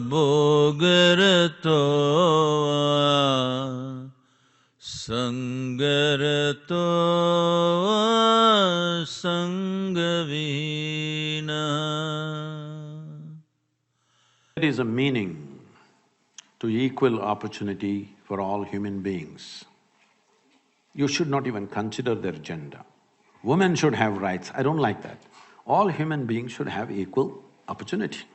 bhogaratova sangaratova sangavina. There is a meaning to equal opportunity for all human beings. You should not even consider their gender. Women should have rights, I don't like that. All human beings should have equal opportunity.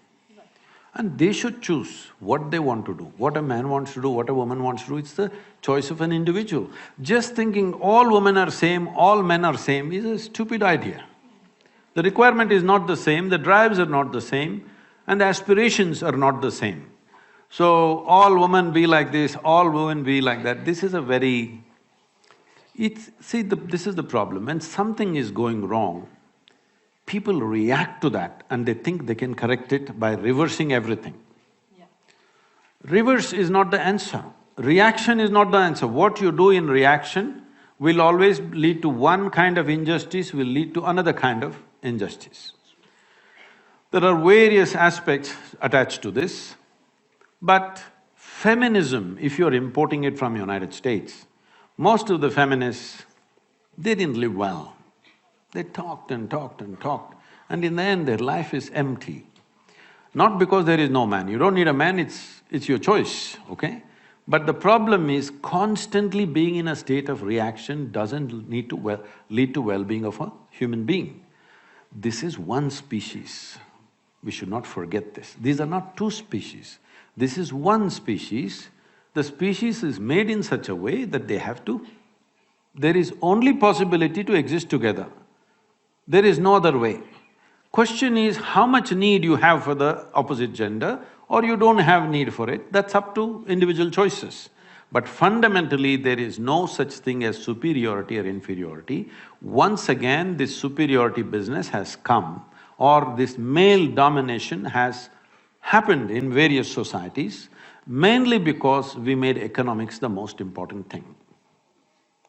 And they should choose what they want to do. What a man wants to do, what a woman wants to do, it's the choice of an individual. Just thinking all women are same, all men are same is a stupid idea. The requirement is not the same, the drives are not the same, and the aspirations are not the same. So, all women be like this, all women be like that, this is a very… this is the problem, when something is going wrong, people react to that and they think they can correct it by reversing everything. Yeah. Reverse is not the answer, reaction is not the answer. What you do in reaction will always lead to one kind of injustice, will lead to another kind of injustice. There are various aspects attached to this, but feminism, if you're importing it from United States, most of the feminists, they didn't live well. They talked and talked and talked, and in the end their life is empty. Not because there is no man, you don't need a man, it's your choice, okay? But the problem is constantly being in a state of reaction doesn't lead to well-being of a human being. This is one species, we should not forget this. These are not two species, this is one species. The species is made in such a way that they have to… there is only possibility to exist together. There is no other way. Question is how much need you have for the opposite gender or you don't have need for it, that's up to individual choices. But fundamentally, there is no such thing as superiority or inferiority. Once again, this superiority business has come, or this male domination has happened in various societies, mainly because we made economics the most important thing.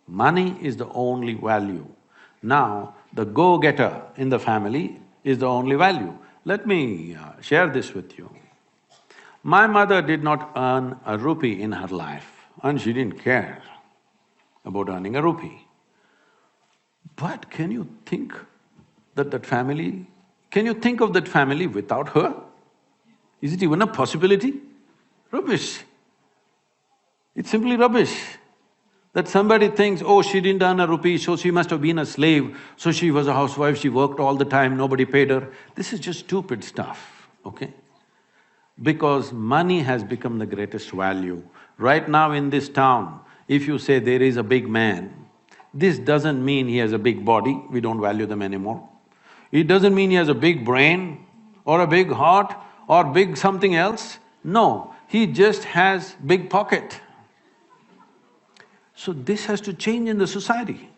Money is the only value. Now, the go-getter in the family is the only value. Let me share this with you. My mother did not earn a rupee in her life and she didn't care about earning a rupee. But can you think that can you think of that family without her? Is it even a possibility? Rubbish. It's simply rubbish. That somebody thinks, oh, she didn't earn a rupee, so she must have been a slave, so she was a housewife, she worked all the time, nobody paid her. This is just stupid stuff, okay? Because money has become the greatest value. Right now in this town, if you say there is a big man, this doesn't mean he has a big body, we don't value them anymore. It doesn't mean he has a big brain or a big heart or big something else. No, he just has big pocket. So this has to change in the society.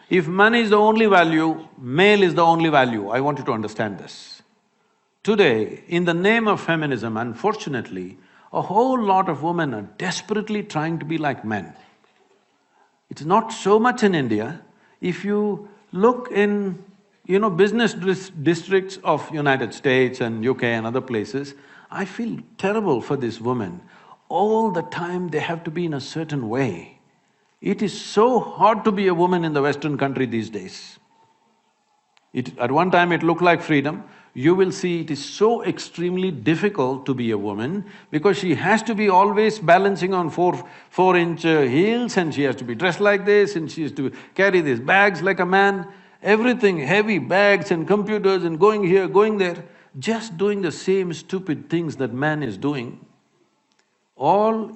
If money is the only value, male is the only value, I want you to understand this. Today, in the name of feminism, unfortunately, a whole lot of women are desperately trying to be like men. It's not so much in India. If you look in, business districts of United States and UK and other places, I feel terrible for these women. All the time they have to be in a certain way. It is so hard to be a woman in the Western country these days. At one time it looked like freedom, you will see it is so extremely difficult to be a woman because she has to be always balancing on four-inch heels and she has to be dressed like this and she has to carry these bags like a man, everything, heavy bags and computers and going here, going there, just doing the same stupid things that man is doing.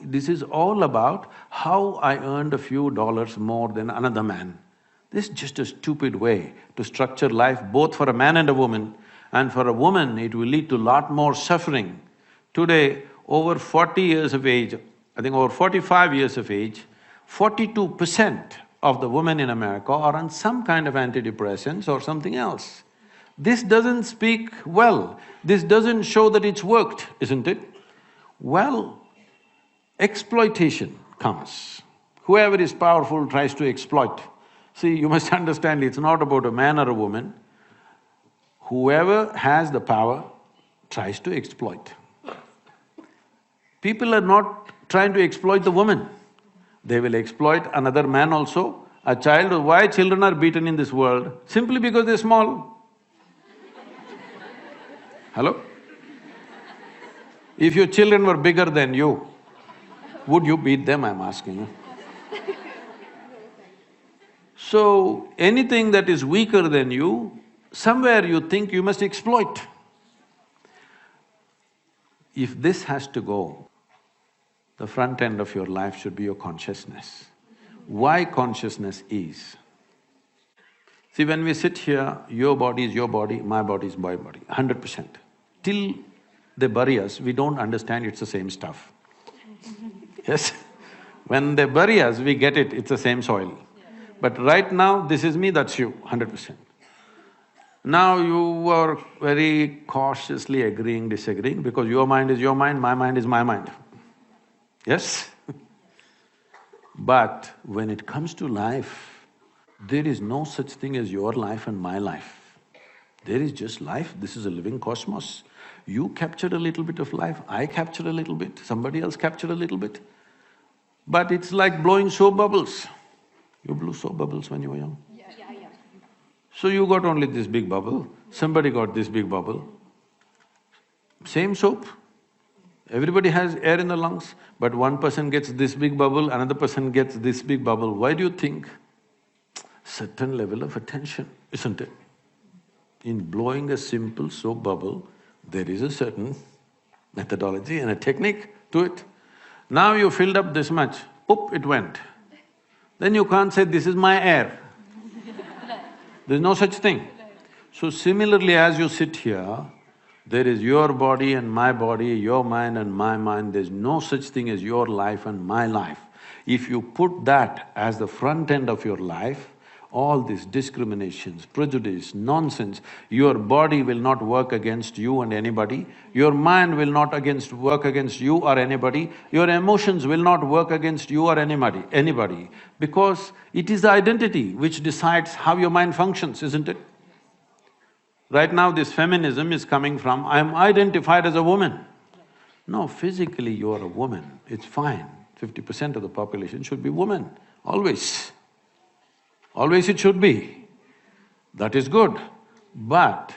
This is all about how I earned a few dollars more than another man. This is just a stupid way to structure life both for a man and a woman, and for a woman it will lead to lot more suffering. Today, over 40 years of age, I think over 45 years of age, 42% of the women in America are on some kind of antidepressants or something else. This doesn't speak well, this doesn't show that it's worked, isn't it? Well, exploitation comes. Whoever is powerful tries to exploit. See, you must understand it's not about a man or a woman. Whoever has the power tries to exploit. People are not trying to exploit the woman. They will exploit another man also, a child. Why children are beaten in this world? Simply because they're small. Hello? If your children were bigger than you, would you beat them, I'm asking you? So, anything that is weaker than you, somewhere you think you must exploit. If this has to go, the front end of your life should be your consciousness. Why consciousness is? See, when we sit here, your body is your body, my body is my body, 100%. Till they bury us, we don't understand it's the same stuff. Yes? When they bury us, we get it, it's the same soil. But right now, this is me, that's you, 100%. Now you are very cautiously agreeing, disagreeing, because your mind is your mind, my mind is my mind. Yes? But when it comes to life, there is no such thing as your life and my life. There is just life, this is a living cosmos. You capture a little bit of life, I capture a little bit, somebody else capture a little bit. But it's like blowing soap bubbles. You blew soap bubbles when you were young? Yeah. So you got only this big bubble, somebody got this big bubble. Same soap. Everybody has air in the lungs, but one person gets this big bubble, another person gets this big bubble. Why do you think? Certain level of attention, isn't it? In blowing a simple soap bubble, there is a certain methodology and a technique to it. Now you filled up this much, poop, it went. Then you can't say, this is my air. There's no such thing. So similarly, as you sit here, there is your body and my body, your mind and my mind, there's no such thing as your life and my life. If you put that as the front end of your life, all these discriminations, prejudice, nonsense, your body will not work against you and anybody, your mind will not work against you or anybody, your emotions will not work against you or anybody, because it is the identity which decides how your mind functions, isn't it? Right now this feminism is coming from, I'm identified as a woman. No, physically you're a woman, it's fine. 50% of the population should be women, always. Always it should be. That is good. But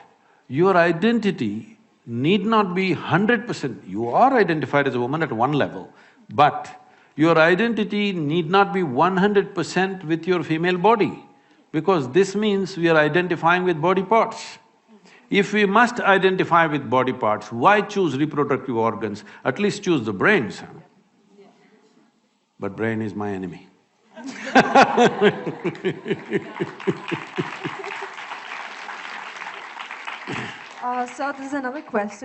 your identity need not be 100%. You are identified as a woman at one level, but your identity need not be 100% with your female body, because this means we are identifying with body parts. If we must identify with body parts, why choose reproductive organs? At least choose the brains. But brain is my enemy. So there's another question.